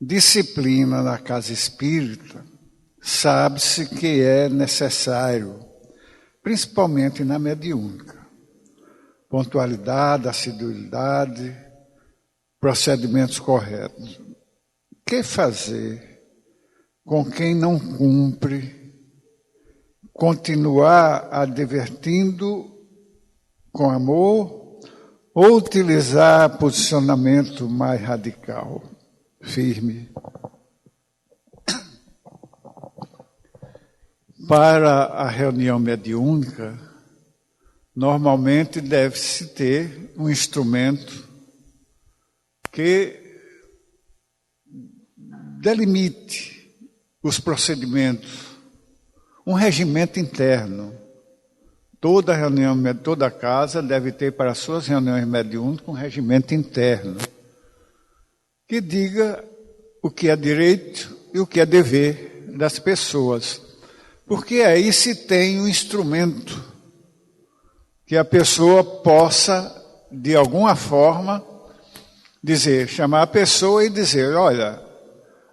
disciplina na casa espírita, sabe-se que é necessário, principalmente na mediúnica, pontualidade, assiduidade, procedimentos corretos. O que fazer com quem não cumpre? Continuar advertindo com amor ou utilizar posicionamento mais radical, firme? Para a reunião mediúnica, normalmente deve-se ter um instrumento que delimite os procedimentos, um regimento interno. Toda reunião, toda casa deve ter para suas reuniões mediúnicas um regimento interno que diga o que é direito e o que é dever das pessoas. Porque aí se tem um instrumento que a pessoa possa, de alguma forma, dizer, chamar a pessoa e dizer, olha,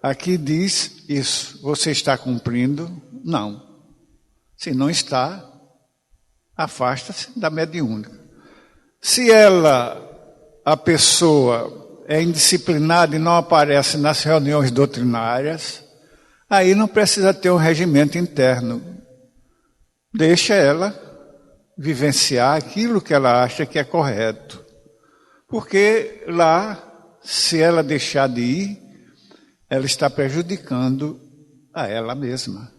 aqui diz isso, você está cumprindo? Não. Se não está, afasta-se da mediúnica. Se a pessoa é indisciplinada e não aparece nas reuniões doutrinárias, aí não precisa ter um regimento interno. Deixa ela vivenciar aquilo que ela acha que é correto. Porque lá, se ela deixar de ir, ela está prejudicando a ela mesma.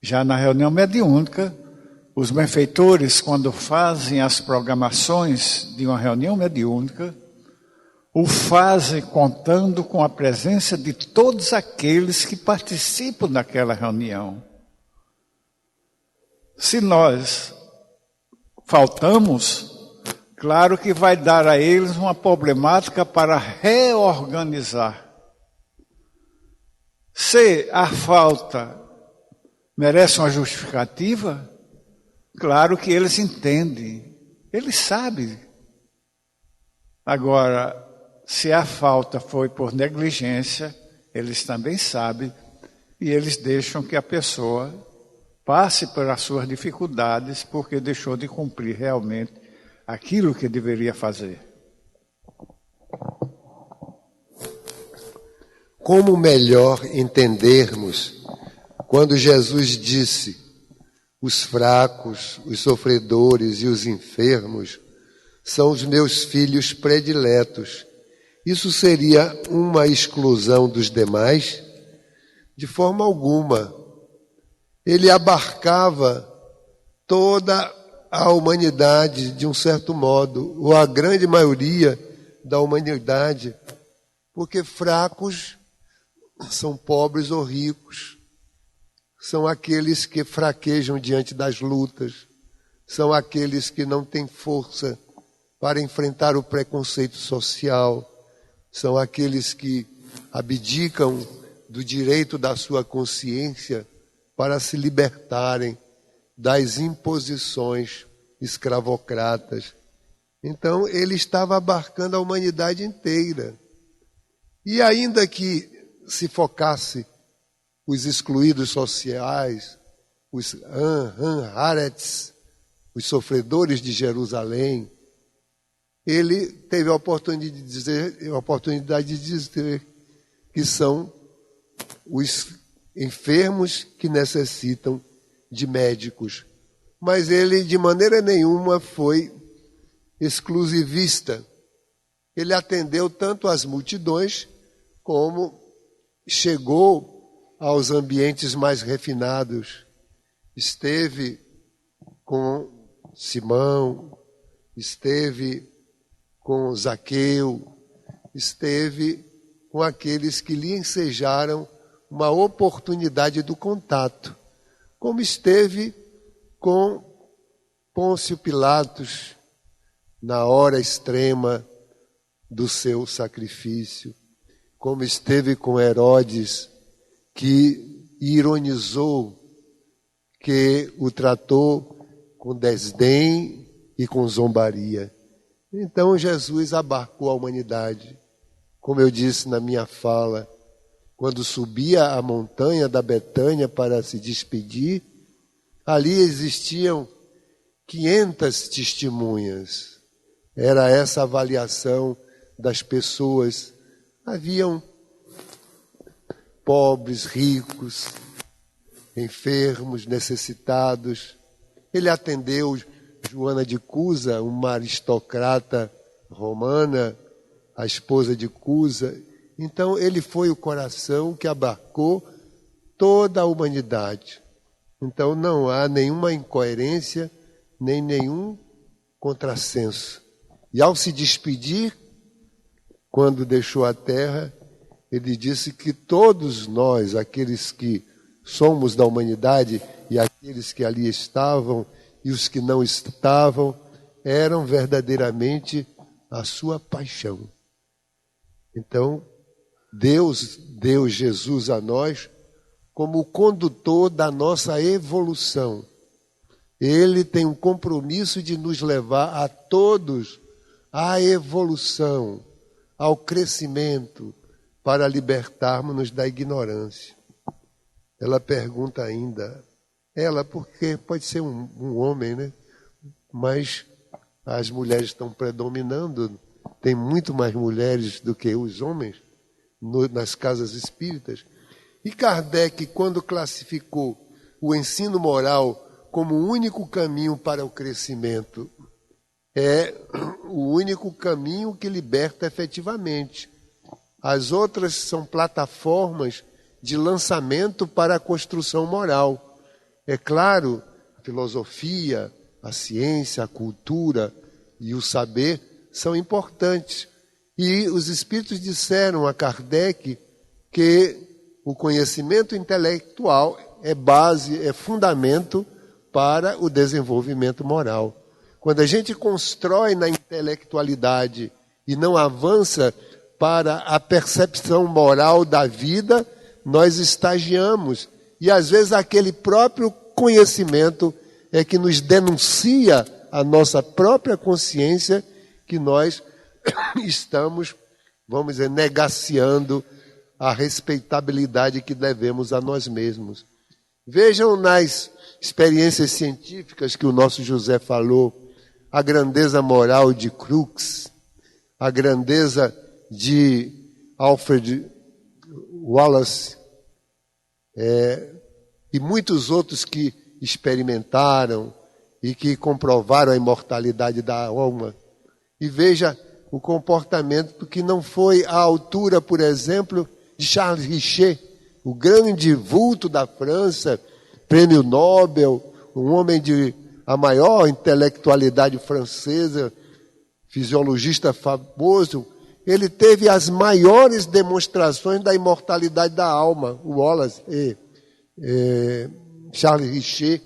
Já na reunião mediúnica, os benfeitores, quando fazem as programações de uma reunião mediúnica, o fazem contando com a presença de todos aqueles que participam daquela reunião. Se nós faltamos, claro que vai dar a eles uma problemática para reorganizar. Se a falta merece uma justificativa, claro que eles entendem, eles sabem. Agora, se a falta foi por negligência, eles também sabem, e eles deixam que a pessoa passe pelas suas dificuldades, porque deixou de cumprir realmente aquilo que deveria fazer. Como melhor entendermos quando Jesus disse: os fracos, os sofredores e os enfermos são os meus filhos prediletos? Isso seria uma exclusão dos demais? De forma alguma. Ele abarcava toda a humanidade de um certo modo, ou a grande maioria da humanidade, porque fracos são pobres ou ricos, são aqueles que fraquejam diante das lutas, são aqueles que não têm força para enfrentar o preconceito social, são aqueles que abdicam do direito da sua consciência para se libertarem das imposições escravocratas. Então, ele estava abarcando a humanidade inteira. E ainda que se focasse os excluídos sociais, os Anharets, os sofredores de Jerusalém, ele teve a oportunidade de dizer que são os enfermos que necessitam de médicos. Mas ele, de maneira nenhuma, foi exclusivista. Ele atendeu tanto as multidões, como chegou aos ambientes mais refinados. Esteve com Simão, esteve com Zaqueu, esteve com aqueles que lhe ensejaram uma oportunidade do contato, como esteve com Pôncio Pilatos na hora extrema do seu sacrifício, como esteve com Herodes, que ironizou, que o tratou com desdém e com zombaria. Então Jesus abarcou a humanidade. Como eu disse na minha fala, quando subia a montanha da Betânia para se despedir, ali existiam 500 testemunhas. Era essa a avaliação das pessoas. Haviam pobres, ricos, enfermos, necessitados. Ele atendeu Joana de Cusa, uma aristocrata romana, a esposa de Cusa. Então, ele foi o coração que abarcou toda a humanidade. Então, não há nenhuma incoerência, nem nenhum contrassenso. E ao se despedir, quando deixou a terra, ele disse que todos nós, aqueles que somos da humanidade e aqueles que ali estavam e os que não estavam, eram verdadeiramente a sua paixão. Então, Deus deu Jesus a nós como o condutor da nossa evolução. Ele tem um compromisso de nos levar a todos à evolução, ao crescimento, para libertarmos-nos da ignorância. Ela pergunta ainda, porque pode ser um homem, né? Mas as mulheres estão predominando, tem muito mais mulheres do que os homens nas casas espíritas. E Kardec, quando classificou o ensino moral como o único caminho para o crescimento, é o único caminho que liberta efetivamente. As outras são plataformas de lançamento para a construção moral. É claro, a filosofia, a ciência, a cultura e o saber são importantes. E os espíritos disseram a Kardec que o conhecimento intelectual é base, é fundamento para o desenvolvimento moral. Quando a gente constrói na intelectualidade e não avança para a percepção moral da vida, nós estagiamos. E às vezes aquele próprio conhecimento é que nos denuncia a nossa própria consciência que nós estamos, vamos dizer, negaciando a respeitabilidade que devemos a nós mesmos. Vejam nas experiências científicas que o nosso José falou, a grandeza moral de Crookes, a grandeza de Alfred Wallace, e muitos outros que experimentaram e que comprovaram a imortalidade da alma. E veja o comportamento que não foi à altura, por exemplo, de Charles Richer, o grande vulto da França, prêmio Nobel, um homem de a maior intelectualidade francesa, fisiologista famoso. Ele teve as maiores demonstrações da imortalidade da alma, o Wallace Charles Richer,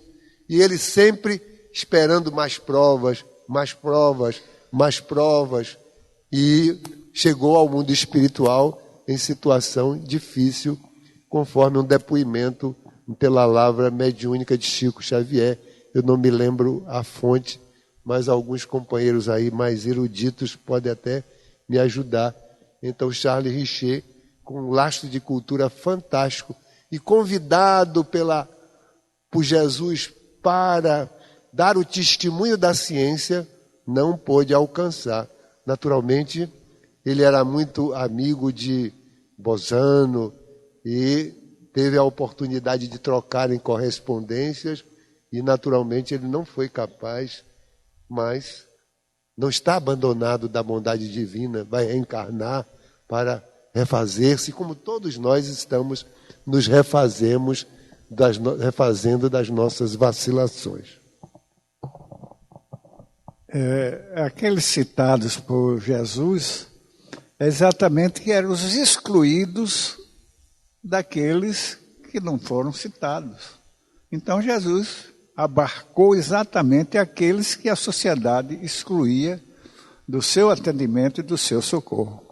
e ele sempre esperando mais provas, mais provas, mais provas, e chegou ao mundo espiritual em situação difícil, conforme um depoimento pela lavra mediúnica de Chico Xavier. Eu não me lembro a fonte, mas alguns companheiros aí mais eruditos podem até me ajudar. Então, Charles Richer, com um lastro de cultura fantástico, e convidado por Jesus para dar o testemunho da ciência, não pôde alcançar. Naturalmente, ele era muito amigo de Bosano e teve a oportunidade de trocar em correspondências e, naturalmente, ele não foi capaz, mas não está abandonado da bondade divina, vai reencarnar para refazer-se, como todos nós estamos nos refazendo das nossas vacilações. Aqueles citados por Jesus, exatamente que eram os excluídos daqueles que não foram citados. Então Jesus abarcou exatamente aqueles que a sociedade excluía do seu atendimento e do seu socorro.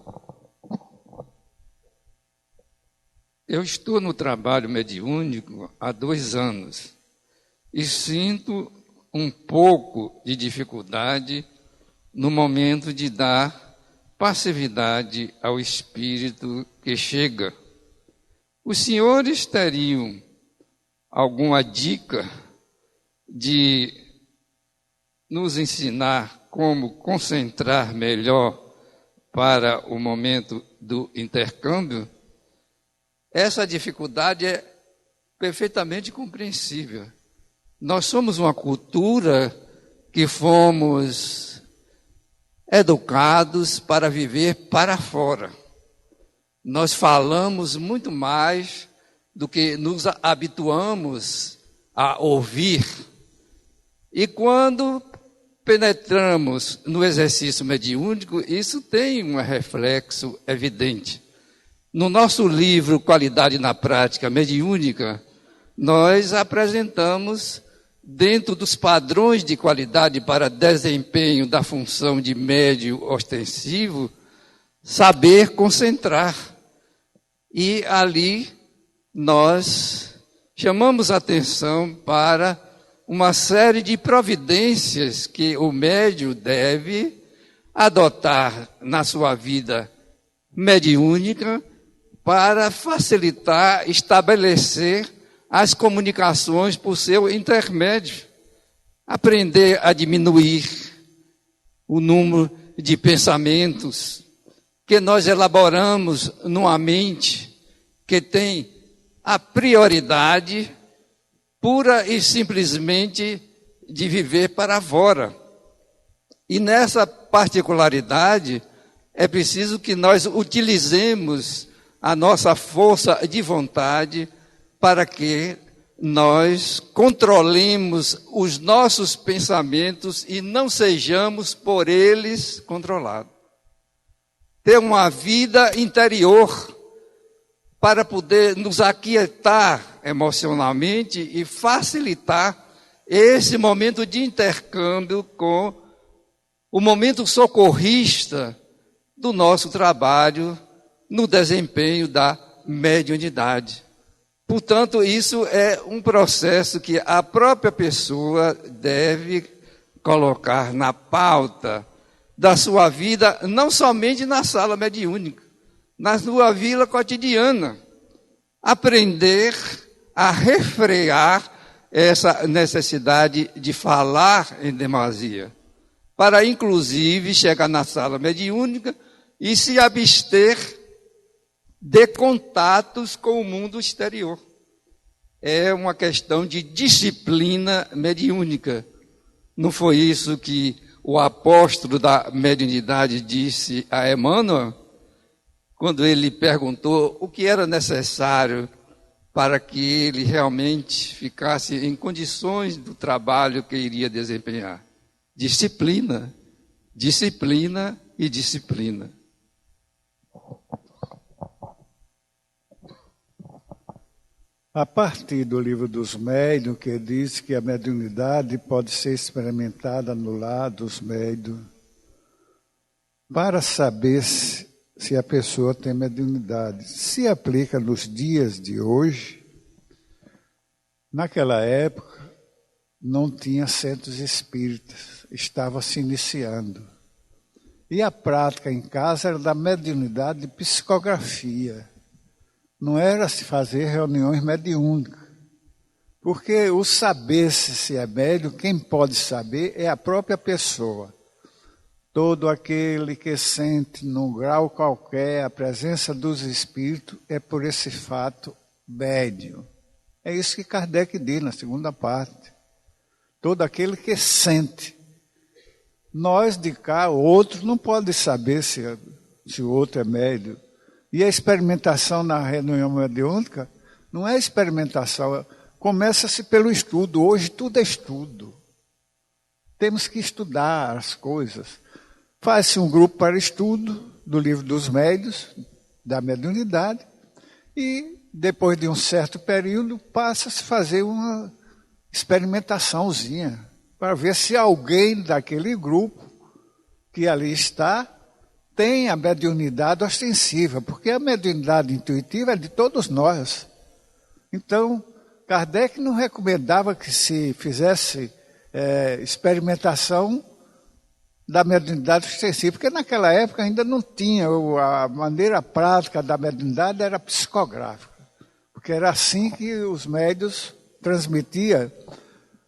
Eu estou no trabalho mediúnico há 2 anos e sinto um pouco de dificuldade no momento de dar passividade ao espírito que chega, Os senhores teriam alguma dica de nos ensinar como concentrar melhor para o momento do intercâmbio? Essa dificuldade é perfeitamente compreensível. Nós somos uma cultura que fomos educados para viver para fora. Nós falamos muito mais do que nos habituamos a ouvir. E quando penetramos no exercício mediúnico, isso tem um reflexo evidente. No nosso livro Qualidade na Prática Mediúnica, nós apresentamos, dentro dos padrões de qualidade para desempenho da função de médium ostensivo, saber concentrar. E ali nós chamamos atenção para uma série de providências que o médium deve adotar na sua vida mediúnica para facilitar, estabelecer as comunicações por seu intermédio. Aprender a diminuir o número de pensamentos que nós elaboramos numa mente que tem a prioridade pura e simplesmente de viver para fora. E nessa particularidade, é preciso que nós utilizemos a nossa força de vontade para que nós controlemos os nossos pensamentos e não sejamos por eles controlados. Ter uma vida interior para poder nos aquietar emocionalmente e facilitar esse momento de intercâmbio com o momento socorrista do nosso trabalho no desempenho da mediunidade. Portanto, isso é um processo que a própria pessoa deve colocar na pauta da sua vida, não somente na sala mediúnica, na sua vida cotidiana. Aprender a refrear essa necessidade de falar em demasia, para inclusive chegar na sala mediúnica e se abster de contatos com o mundo exterior. É uma questão de disciplina mediúnica. Não foi isso que o apóstolo da mediunidade disse a Emmanuel, quando ele perguntou o que era necessário para que ele realmente ficasse em condições do trabalho que iria desempenhar? Disciplina, disciplina e disciplina. A partir do Livro dos Médiuns, que diz que a mediunidade pode ser experimentada no lar dos médiuns, para saber se a pessoa tem mediunidade, se aplica nos dias de hoje. Naquela época, não tinha centros espíritas, estava se iniciando. E a prática em casa era da mediunidade de psicografia. Não era se fazer reuniões mediúnicas. Porque o saber se é médium, quem pode saber é a própria pessoa. Todo aquele que sente, num grau qualquer, a presença dos espíritos, é por esse fato médium. É isso que Kardec diz na segunda parte. Todo aquele que sente. Nós de cá, o outro não pode saber se o outro é médium. E a experimentação na reunião mediúnica não é experimentação, começa-se pelo estudo. Hoje tudo é estudo. Temos que estudar as coisas. Faz-se um grupo para estudo do Livro dos Médiuns, da mediunidade, e depois de um certo período passa-se a fazer uma experimentaçãozinha, para ver se alguém daquele grupo que ali está tem a mediunidade ostensiva, porque a mediunidade intuitiva é de todos nós. Então, Kardec não recomendava que se fizesse experimentação da mediunidade ostensiva, porque naquela época ainda não tinha, a maneira prática da mediunidade era psicográfica. porque era assim que os médios transmitiam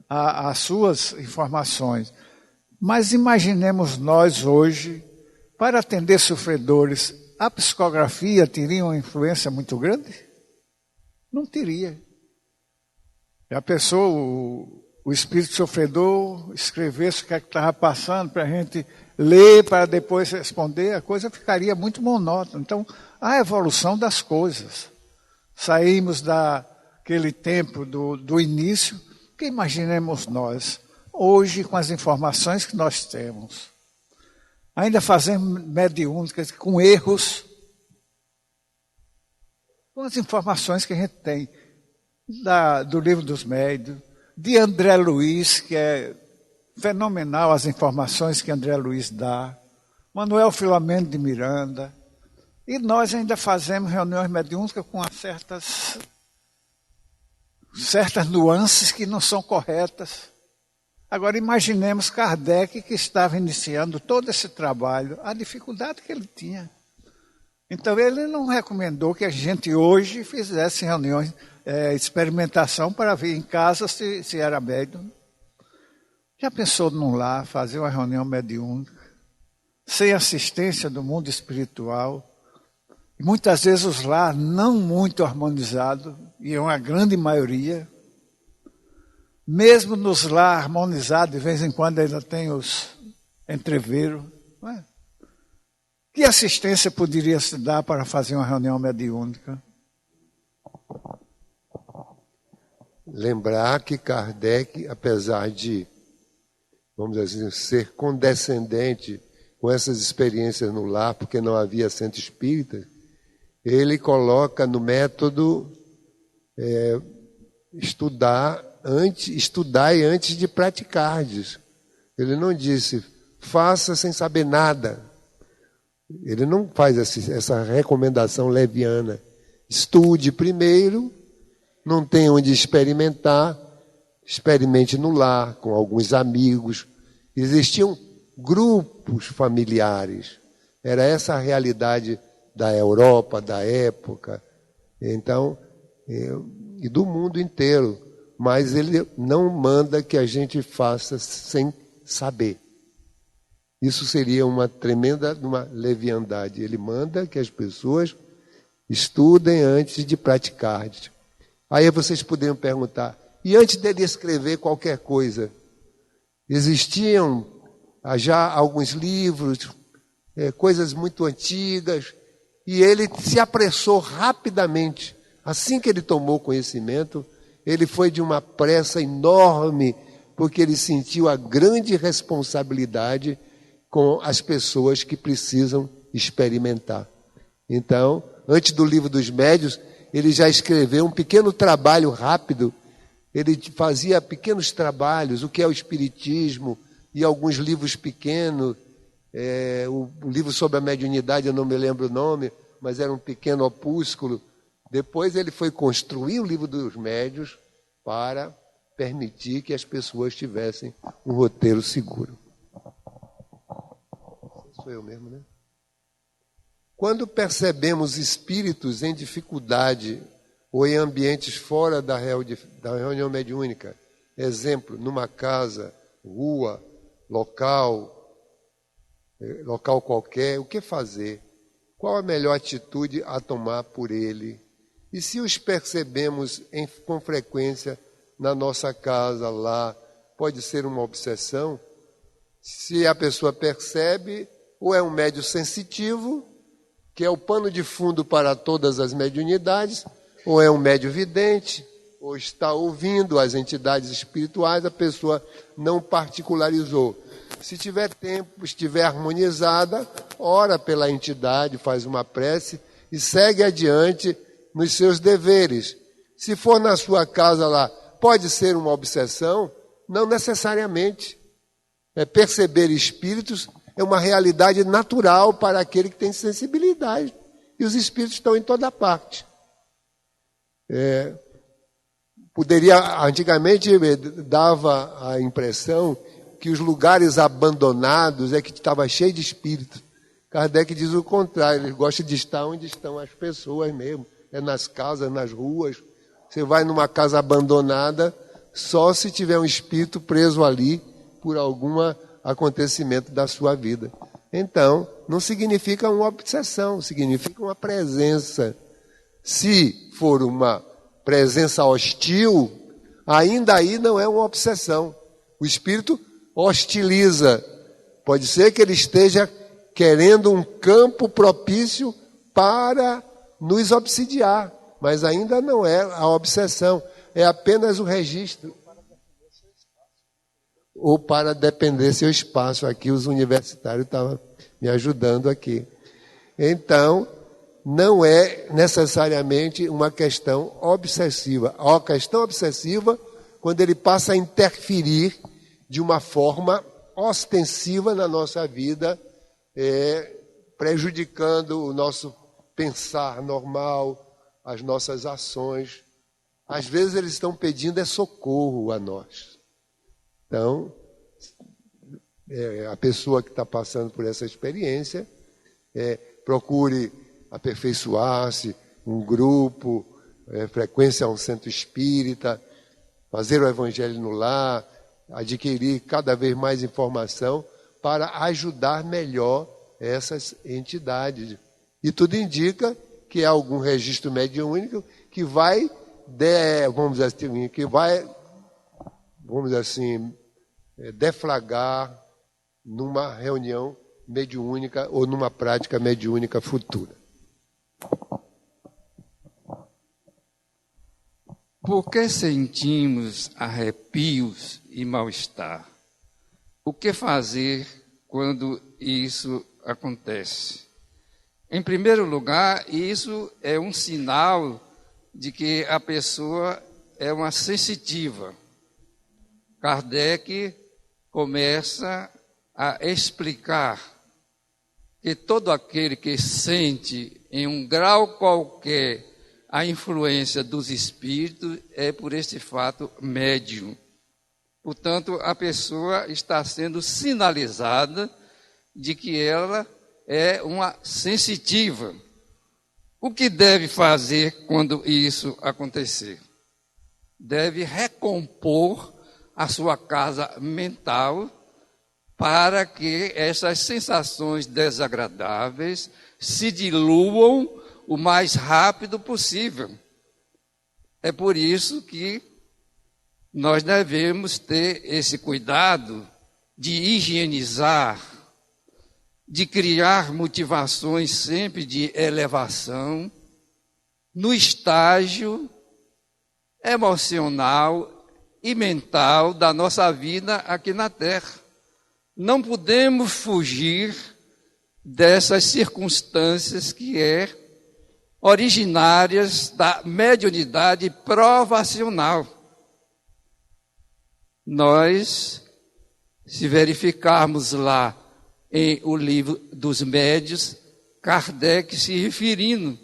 as suas informações. Mas imaginemos nós hoje, para atender sofredores, a psicografia teria uma influência muito grande? Não teria. A pessoa, o espírito sofredor, escrevesse o que estava passando para a gente ler, para depois responder, a coisa ficaria muito monótona. Então, a evolução das coisas. Saímos daquele tempo do início, que imaginemos nós, hoje, com as informações que nós temos. Ainda fazemos mediúnicas com erros, com as informações que a gente tem do livro dos médios, de André Luiz, que é fenomenal as informações que André Luiz dá, Manuel Filomeno de Miranda, e nós ainda fazemos reuniões mediúnicas com certas nuances que não são corretas. Agora imaginemos Kardec, que estava iniciando todo esse trabalho, a dificuldade que ele tinha. Então ele não recomendou que a gente hoje fizesse reuniões, experimentação para ver em casa se era médium. Já pensou num lar, fazer uma reunião mediúnica, sem assistência do mundo espiritual? E muitas vezes os lares não muito harmonizados, e é uma grande maioria. Mesmo nos lares harmonizados, de vez em quando ainda tem os entreveros. Não é? Que assistência poderia se dar para fazer uma reunião mediúnica? Lembrar que Kardec, apesar de, vamos dizer assim, ser condescendente com essas experiências no lar, porque não havia centro espírita, ele coloca no método estudai antes de praticardes. Ele não disse, faça sem saber nada. Ele não faz essa recomendação leviana. Estude primeiro, não tem onde experimentar, experimente no lar, com alguns amigos. Existiam grupos familiares. Era essa a realidade da Europa, da época, então, e do mundo inteiro. Mas ele não manda que a gente faça sem saber. Isso seria uma uma leviandade. Ele manda que as pessoas estudem antes de praticar. Aí vocês poderiam perguntar, e antes dele escrever qualquer coisa, existiam já alguns livros, coisas muito antigas, e ele se apressou rapidamente. Assim que ele tomou conhecimento, ele foi de uma pressa enorme, porque ele sentiu a grande responsabilidade com as pessoas que precisam experimentar. Então, antes do livro dos médios, ele já escreveu um pequeno trabalho rápido. Ele fazia pequenos trabalhos, o que é o Espiritismo, e alguns livros pequenos. O livro sobre a mediunidade, eu não me lembro o nome, mas era um pequeno opúsculo. Depois ele foi construir o livro dos médios para permitir que as pessoas tivessem um roteiro seguro. Sou eu mesmo, né? Quando percebemos espíritos em dificuldade ou em ambientes fora da reunião mediúnica, exemplo, numa casa, rua, local qualquer, o que fazer? Qual a melhor atitude a tomar por ele? E se os percebemos com frequência na nossa casa, lá, pode ser uma obsessão? Se a pessoa percebe, ou é um médium sensitivo, que é o pano de fundo para todas as mediunidades, ou é um médium vidente, ou está ouvindo as entidades espirituais, a pessoa não particularizou. Se tiver tempo, estiver harmonizada, ora pela entidade, faz uma prece e segue adiante nos seus deveres. Se for na sua casa lá, pode ser uma obsessão? Não necessariamente. Perceber espíritos é uma realidade natural para aquele que tem sensibilidade. E os espíritos estão em toda parte. Antigamente dava a impressão que os lugares abandonados é que estava cheio de espíritos. Kardec diz o contrário, ele gosta de estar onde estão as pessoas mesmo. Nas casas, nas ruas, Você vai numa casa abandonada só se tiver um espírito preso ali por algum acontecimento da sua vida. Então, não significa uma obsessão, significa uma presença. Se for uma presença hostil, ainda aí não é uma obsessão. O espírito hostiliza. Pode ser que ele esteja querendo um campo propício para nos obsidiar, mas ainda não é a obsessão, é apenas o registro. Ou para depender seu espaço. Aqui os universitários estavam me ajudando aqui. Então, não é necessariamente uma questão obsessiva. A questão obsessiva, quando ele passa a interferir de uma forma ostensiva na nossa vida, prejudicando o nosso pensar normal, as nossas ações. Às vezes eles estão pedindo socorro a nós. Então, a pessoa que está passando por essa experiência, procure aperfeiçoar-se, um grupo, frequência a um centro espírita, fazer o evangelho no lar, adquirir cada vez mais informação para ajudar melhor essas entidades. E tudo indica que é algum registro mediúnico que vai, deflagrar numa reunião mediúnica ou numa prática mediúnica futura. Por que sentimos arrepios e mal-estar? O que fazer quando isso acontece? Em primeiro lugar, isso é um sinal de que a pessoa é uma sensitiva. Kardec começa a explicar que todo aquele que sente em um grau qualquer a influência dos espíritos é por este fato médium. Portanto, a pessoa está sendo sinalizada de que ela é uma sensitiva. O que deve fazer quando isso acontecer? Deve recompor a sua casa mental para que essas sensações desagradáveis se diluam o mais rápido possível. É por isso que nós devemos ter esse cuidado de higienizar, de criar motivações sempre de elevação no estágio emocional e mental da nossa vida aqui na Terra. Não podemos fugir dessas circunstâncias que originárias da mediunidade provacional. Nós, se verificarmos lá em o livro dos médiuns, Kardec se referindo,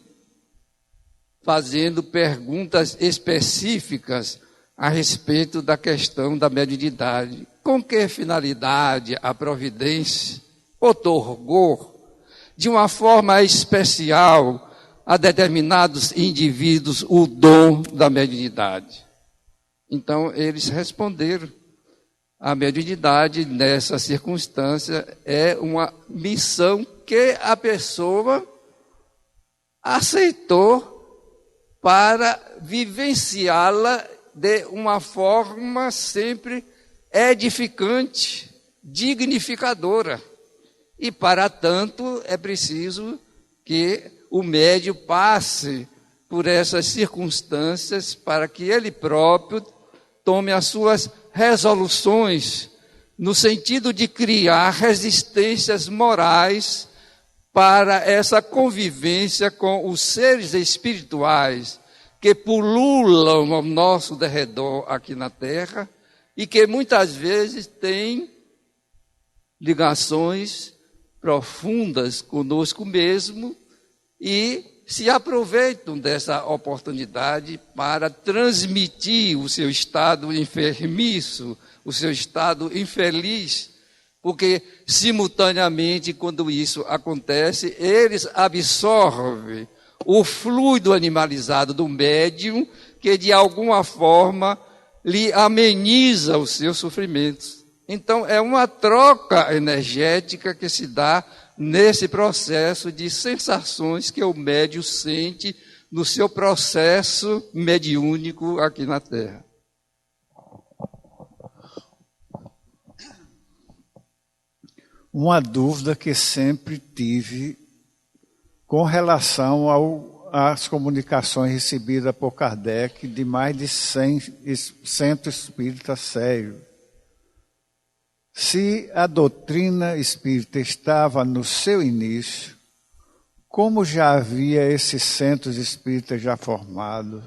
fazendo perguntas específicas a respeito da questão da mediunidade. Com que finalidade a providência outorgou, de uma forma especial, a determinados indivíduos o dom da mediunidade? Então, eles responderam: a mediunidade, nessa circunstância, é uma missão que a pessoa aceitou para vivenciá-la de uma forma sempre edificante, dignificadora. E, para tanto, é preciso que o médium passe por essas circunstâncias para que ele próprio tome as suas resoluções no sentido de criar resistências morais para essa convivência com os seres espirituais que pululam ao nosso derredor aqui na Terra e que muitas vezes têm ligações profundas conosco mesmo e se aproveitam dessa oportunidade para transmitir o seu estado enfermiço, o seu estado infeliz, porque simultaneamente, quando isso acontece, eles absorvem o fluido animalizado do médium que de alguma forma lhe ameniza os seus sofrimentos. Então, é uma troca energética que se dá nesse processo de sensações que o médium sente no seu processo mediúnico aqui na Terra. Uma dúvida que sempre tive com relação às comunicações recebidas por Kardec de mais de 100 espíritas sérios. Se a doutrina espírita estava no seu início, como já havia esses centros espíritas já formados,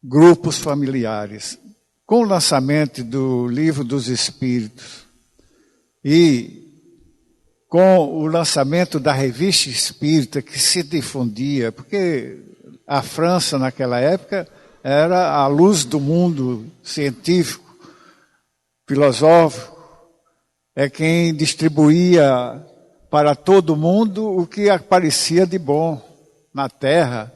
grupos familiares, com o lançamento do Livro dos Espíritos e com o lançamento da Revista Espírita, que se difundia, porque a França naquela época era a luz do mundo científico, filosófico, é quem distribuía para todo mundo o que aparecia de bom na Terra.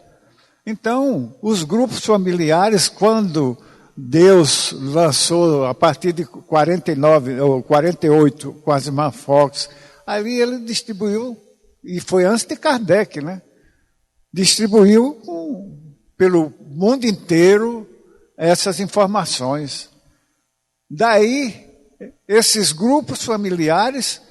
Então, os grupos familiares, quando Deus lançou, a partir de 49 ou 48, com as irmãs Fox, ali ele distribuiu, e foi antes de Kardec, né? Distribuiu pelo mundo inteiro essas informações. Daí, esses grupos familiares,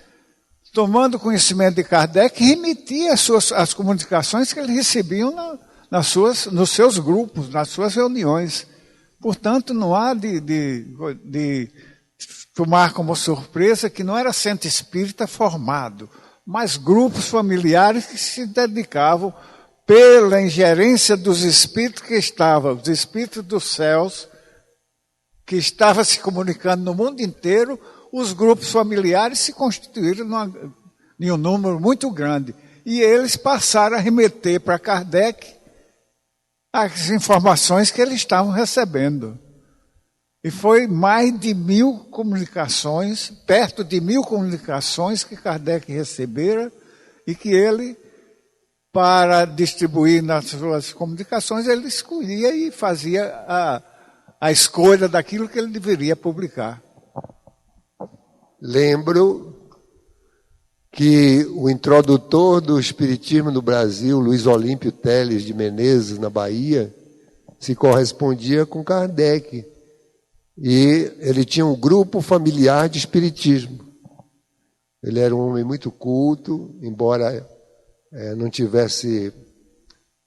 tomando conhecimento de Kardec, remetiam as comunicações que eles recebiam nos seus grupos, nas suas reuniões. Portanto, não há de tomar como surpresa que não era centro espírita formado, mas grupos familiares que se dedicavam pela ingerência dos espíritos que estavam, os espíritos dos céus, que estavam se comunicando no mundo inteiro. Os grupos familiares se constituíram em um número muito grande. E eles passaram a remeter para Kardec as informações que eles estavam recebendo. E foi mais de 1000 comunicações, perto de 1000 comunicações que Kardec recebera e que ele, para distribuir nas suas comunicações, ele escolhia e fazia a escolha daquilo que ele deveria publicar. Lembro que o introdutor do Espiritismo no Brasil, Luiz Olímpio Teles de Menezes, na Bahia, se correspondia com Kardec. E ele tinha um grupo familiar de Espiritismo. Ele era um homem muito culto, embora não tivesse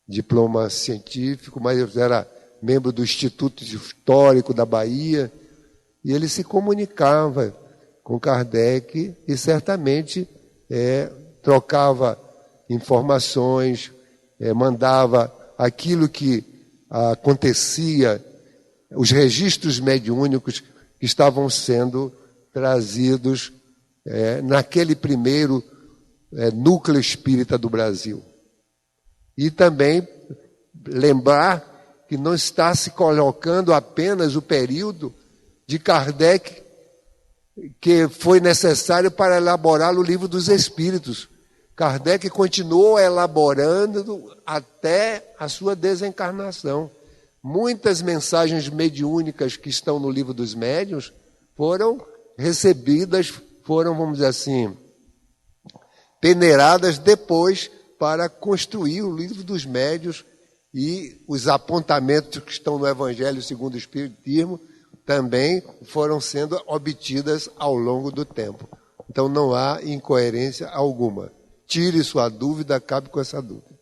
diploma científico, mas era membro do Instituto Histórico da Bahia, e ele se comunicava com Kardec e certamente trocava informações, mandava aquilo que acontecia, os registros mediúnicos que estavam sendo trazidos naquele primeiro núcleo espírita do Brasil. E também lembrar que não está se colocando apenas o período de Kardec que foi necessário para elaborar o Livro dos Espíritos. Kardec continuou elaborando até a sua desencarnação. Muitas mensagens mediúnicas que estão no Livro dos Médiuns foram recebidas, foram, vamos dizer assim, peneiradas depois para construir o Livro dos Médiuns, e os apontamentos que estão no Evangelho segundo o Espiritismo também foram sendo obtidas ao longo do tempo. Então não há incoerência alguma. Tire sua dúvida, acabe com essa dúvida.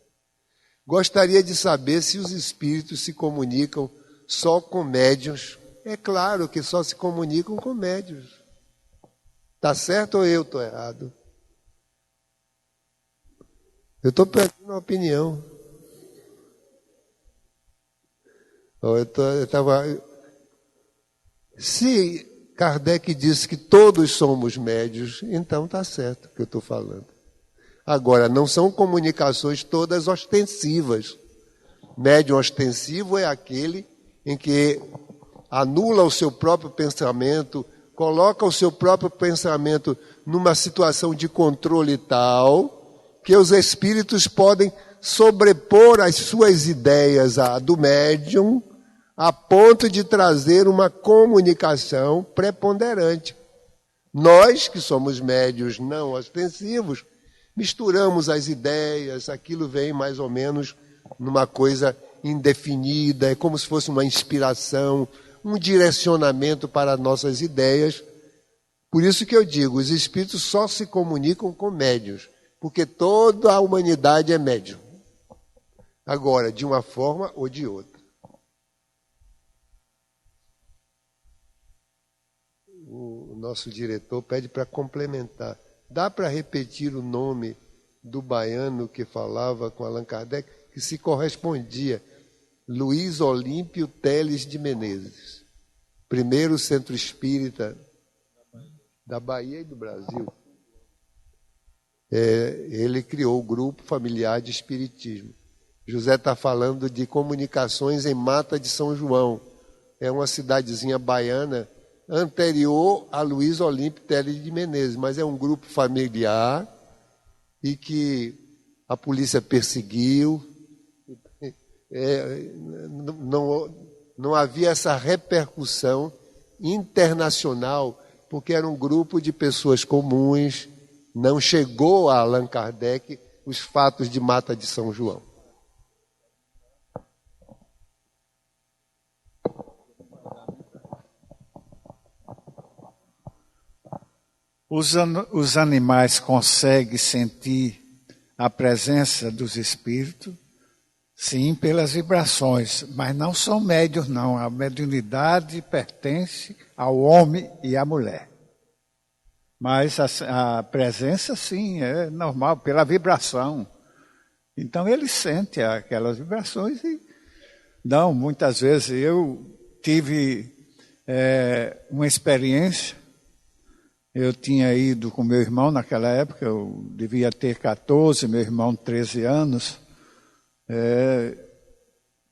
Gostaria de saber se os espíritos se comunicam só com médiuns. É claro que só se comunicam com médiuns. Está certo ou eu estou errado? Eu estou perdendo uma opinião. Se Kardec disse que todos somos médiuns, então está certo o que eu estou falando. Agora, não são comunicações todas ostensivas. Médium ostensivo é aquele em que anula o seu próprio pensamento, coloca o seu próprio pensamento numa situação de controle tal que os espíritos podem sobrepor as suas ideias à do médium, a ponto de trazer uma comunicação preponderante. Nós, que somos médios não ostensivos, misturamos as ideias, aquilo vem mais ou menos numa coisa indefinida, é como se fosse uma inspiração, um direcionamento para nossas ideias. Por isso que eu digo, os espíritos só se comunicam com médiuns, porque toda a humanidade é médium. Agora, de uma forma ou de outra. O nosso diretor pede para complementar. Dá para repetir o nome do baiano que falava com Allan Kardec, que se correspondia? Luiz Olímpio Teles de Menezes, primeiro centro espírita da Bahia e do Brasil. Ele criou o grupo familiar de espiritismo. José está falando de comunicações em Mata de São João. É uma cidadezinha baiana anterior a Luiz Olímpio Teles de Menezes, mas é um grupo familiar e que a polícia perseguiu. Não havia essa repercussão internacional, porque era um grupo de pessoas comuns, não chegou a Allan Kardec os fatos de Mata de São João. Os animais conseguem sentir a presença dos espíritos? Sim, pelas vibrações, mas não são médios, não. A mediunidade pertence ao homem e à mulher. Mas a presença, sim, é normal, pela vibração. Então, ele sente aquelas vibrações e não, muitas vezes eu tive uma experiência. Eu tinha ido com meu irmão naquela época, eu devia ter 14, meu irmão 13 anos,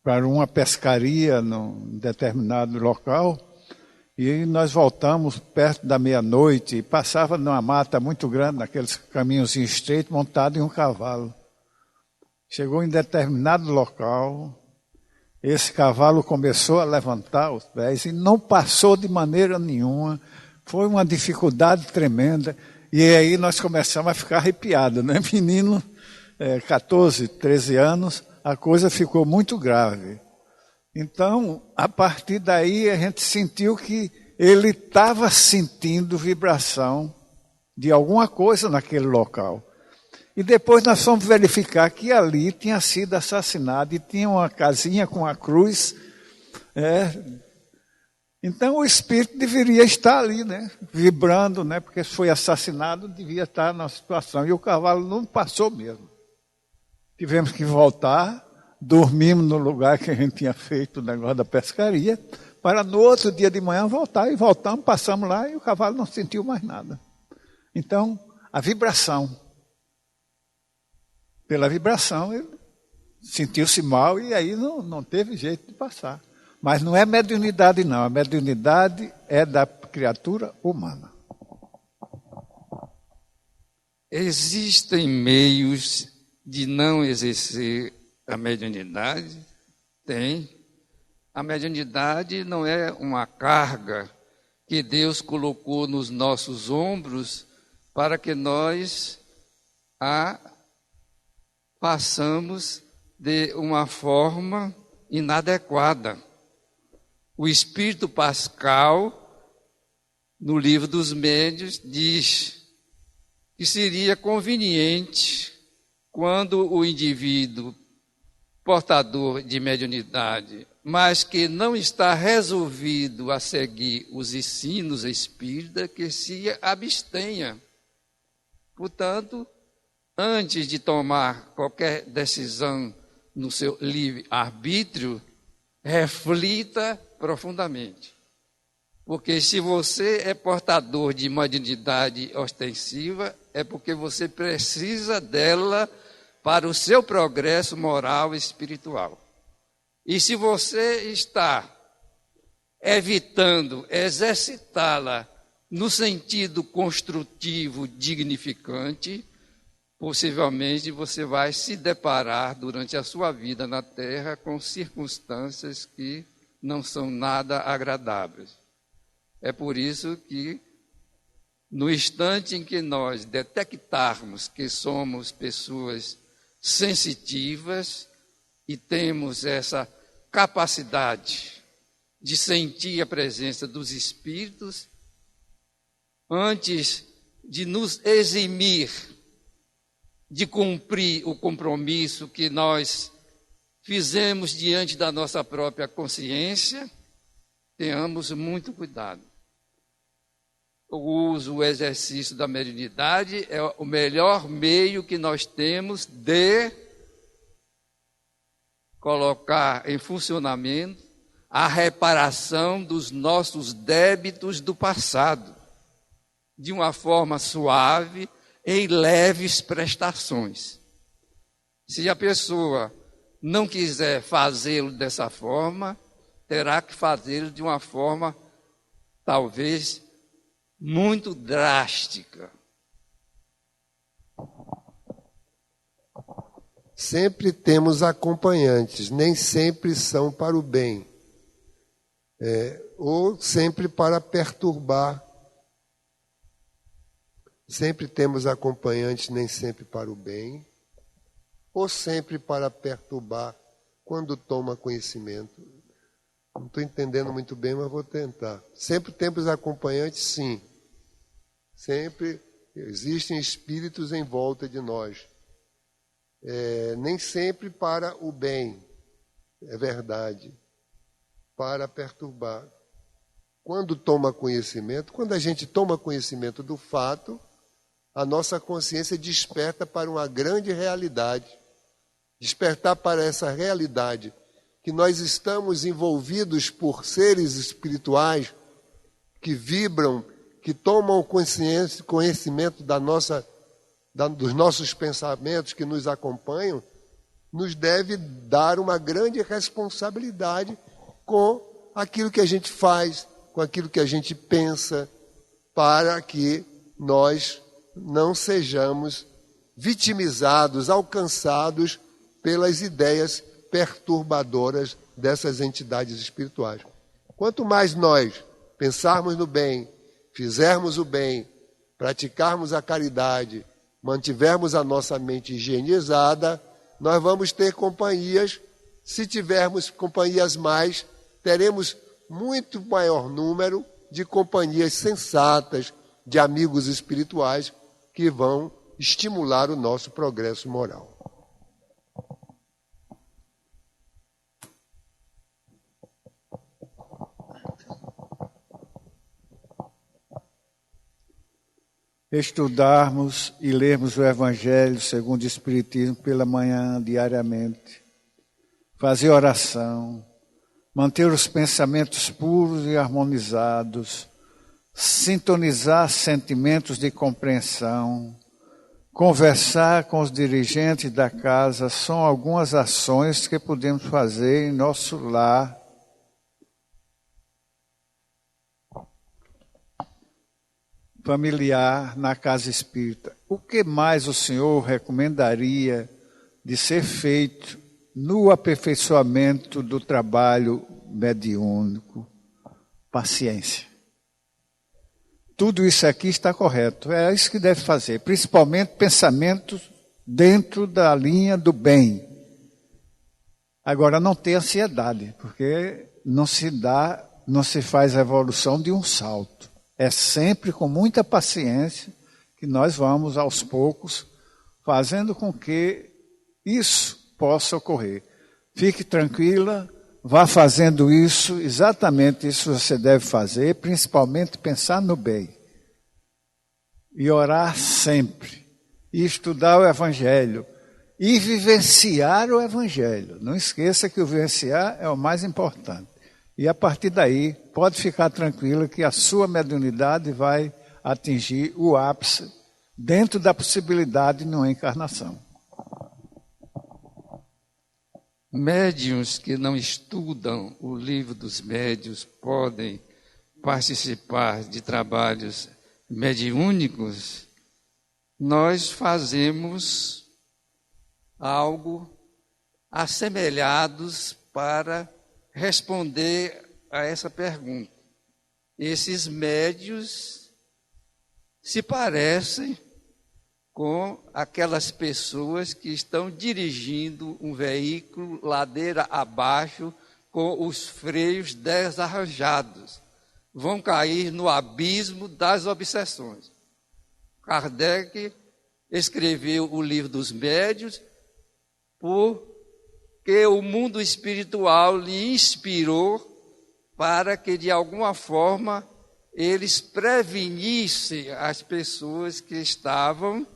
para uma pescaria num determinado local, e nós voltamos perto da meia-noite e passava numa mata muito grande, naqueles caminhos estreitos, montado em um cavalo. Chegou em determinado local, esse cavalo começou a levantar os pés e não passou de maneira nenhuma. Foi uma dificuldade tremenda. E aí nós começamos a ficar arrepiados, né? Menino, 14, 13 anos, a coisa ficou muito grave. Então, a partir daí, a gente sentiu que ele estava sentindo vibração de alguma coisa naquele local. E depois nós fomos verificar que ali tinha sido assassinado e tinha uma casinha com a cruz. Então o espírito deveria estar ali, né? Vibrando, né? Porque se foi assassinado, devia estar na situação. E o cavalo não passou mesmo. Tivemos que voltar, dormimos no lugar que a gente tinha feito o negócio da pescaria, para no outro dia de manhã voltar. E voltamos, passamos lá e o cavalo não sentiu mais nada. Então, a vibração. Pela vibração, ele sentiu-se mal e aí não teve jeito de passar. Mas não é mediunidade, não. A mediunidade é da criatura humana. Existem meios de não exercer a mediunidade? Tem. A mediunidade não é uma carga que Deus colocou nos nossos ombros para que nós a façamos de uma forma inadequada. O Espírito Pascal, no Livro dos Médiuns, diz que seria conveniente quando o indivíduo portador de mediunidade, mas que não está resolvido a seguir os ensinos espíritas, que se abstenha. Portanto, antes de tomar qualquer decisão no seu livre-arbítrio, reflita profundamente. Porque se você é portador de mediunidade ostensiva, é porque você precisa dela para o seu progresso moral e espiritual. E se você está evitando exercitá-la no sentido construtivo, dignificante, possivelmente você vai se deparar durante a sua vida na Terra com circunstâncias que não são nada agradáveis. É por isso que, no instante em que nós detectarmos que somos pessoas sensitivas e temos essa capacidade de sentir a presença dos espíritos, antes de nos eximir de cumprir o compromisso que nós fizemos diante da nossa própria consciência, tenhamos muito cuidado. O exercício da mediunidade é o melhor meio que nós temos de colocar em funcionamento a reparação dos nossos débitos do passado, de uma forma suave, em leves prestações. Se a pessoa não quiser fazê-lo dessa forma, terá que fazê-lo de uma forma, talvez, muito drástica. Sempre temos acompanhantes, nem sempre são para o bem, ou sempre para perturbar. Sempre temos acompanhantes, nem sempre para o bem, ou sempre para perturbar quando toma conhecimento. Não estou entendendo muito bem, mas vou tentar. Sempre temos acompanhantes, sim. Sempre existem espíritos em volta de nós. Nem sempre para o bem, é verdade, para perturbar. Quando toma conhecimento, quando a gente toma conhecimento do fato, a nossa consciência desperta para uma grande realidade. Despertar para essa realidade que nós estamos envolvidos por seres espirituais que vibram, que tomam conhecimento dos nossos pensamentos, que nos acompanham, nos deve dar uma grande responsabilidade com aquilo que a gente faz, com aquilo que a gente pensa, para que nós não sejamos vitimizados, alcançados pelas ideias perturbadoras dessas entidades espirituais. Quanto mais nós pensarmos no bem, fizermos o bem, praticarmos a caridade, mantivermos a nossa mente higienizada, nós vamos ter companhias. Se tivermos companhias mais, teremos muito maior número de companhias sensatas, de amigos espirituais que vão estimular o nosso progresso moral. Estudarmos e lermos o Evangelho segundo o Espiritismo pela manhã, diariamente. Fazer oração. Manter os pensamentos puros e harmonizados. Sintonizar sentimentos de compreensão. Conversar com os dirigentes da casa são algumas ações que podemos fazer em nosso lar. Familiar na casa espírita. O que mais o senhor recomendaria de ser feito no aperfeiçoamento do trabalho mediúnico? Paciência. Tudo isso aqui está correto. É isso que deve fazer. Principalmente pensamentos dentro da linha do bem. Agora, não ter ansiedade, porque não se faz a evolução de um salto. É sempre com muita paciência que nós vamos, aos poucos, fazendo com que isso possa ocorrer. Fique tranquila, vá fazendo isso, exatamente isso você deve fazer, principalmente pensar no bem. E orar sempre, e estudar o Evangelho, e vivenciar o Evangelho. Não esqueça que o vivenciar é o mais importante. E a partir daí, pode ficar tranquila que a sua mediunidade vai atingir o ápice dentro da possibilidade de uma encarnação. Médiuns que não estudam o livro dos médiuns podem participar de trabalhos mediúnicos? nós fazemos algo assemelhados para responder a essa pergunta. Esses médios se parecem com aquelas pessoas que estão dirigindo um veículo ladeira abaixo com os freios desarranjados. Vão cair no abismo das obsessões. Kardec escreveu o livro dos médios porque o mundo espiritual lhe inspirou para que, de alguma forma, eles prevenissem as pessoas que estavam,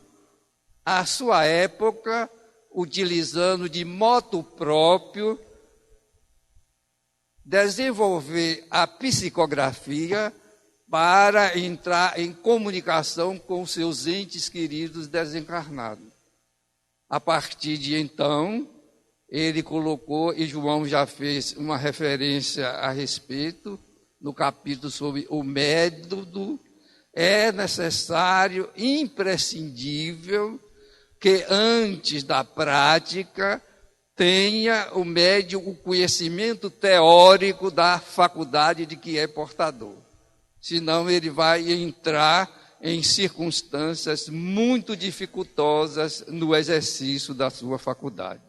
à sua época, utilizando de moto próprio, desenvolver a psicografia para entrar em comunicação com seus entes queridos desencarnados. A partir de então, ele colocou, e João já fez uma referência a respeito, no capítulo sobre o método, é necessário, imprescindível, que antes da prática tenha o médium o conhecimento teórico da faculdade de que é portador. Senão ele vai entrar em circunstâncias muito dificultosas no exercício da sua faculdade.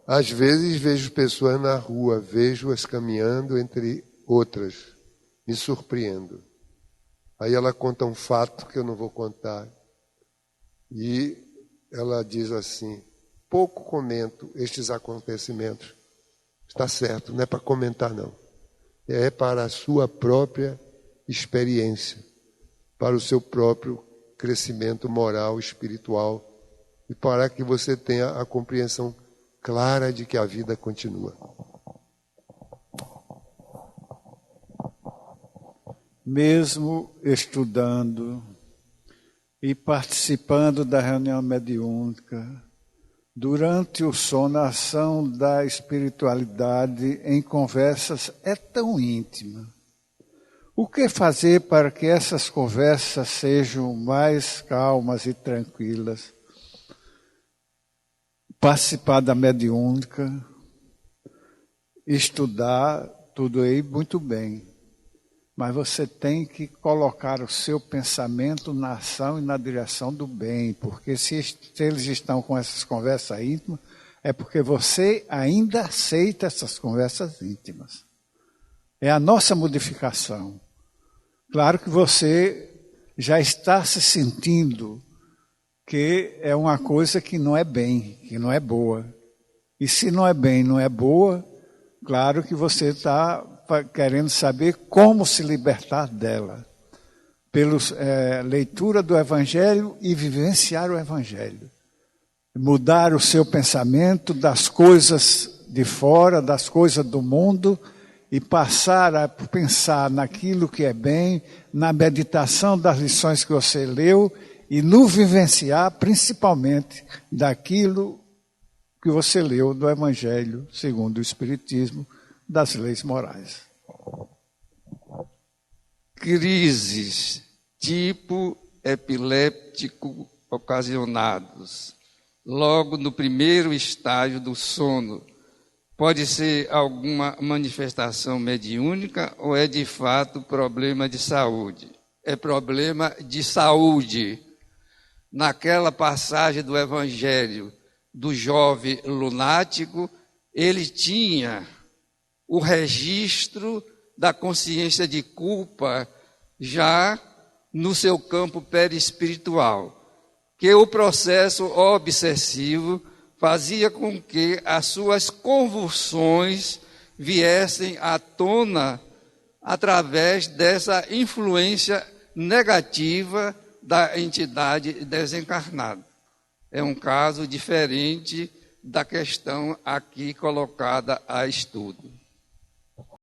Às vezes vejo pessoas na rua, vejo-as caminhando entre outras, me surpreendo. Aí ela conta um fato que eu não vou contar. E ela diz assim: pouco comento estes acontecimentos. Está certo, não é para comentar não. É para a sua própria experiência, para o seu próprio crescimento moral, espiritual, e para que você tenha a compreensão clara de que a vida continua. Mesmo estudando e participando da reunião mediúnica, durante o sono, a ação da espiritualidade em conversas é tão íntima. O que fazer para que essas conversas sejam mais calmas e tranquilas? Participar da mediúnica, estudar, tudo aí muito bem. Mas você tem que colocar o seu pensamento na ação e na direção do bem, porque se eles estão com essas conversas íntimas, é porque você ainda aceita essas conversas íntimas. É a nossa modificação. Claro que você já está se sentindo que é uma coisa que não é bem, que não é boa. E se não é bem, não é boa, claro que você está querendo saber como se libertar dela. Pela leitura do Evangelho e vivenciar o Evangelho. Mudar o seu pensamento das coisas de fora, das coisas do mundo, e passar a pensar naquilo que é bem, na meditação das lições que você leu, e no vivenciar, principalmente, daquilo que você leu do Evangelho, segundo o Espiritismo, das leis morais. Crises tipo epiléptico ocasionados, logo no primeiro estágio do sono, pode ser alguma manifestação mediúnica ou é de fato problema de saúde? É problema de saúde. Naquela passagem do Evangelho do jovem lunático, ele tinha o registro da consciência de culpa já no seu campo perispiritual, que o processo obsessivo fazia com que as suas convulsões viessem à tona através dessa influência negativa da entidade desencarnada. É um caso diferente da questão aqui colocada a estudo.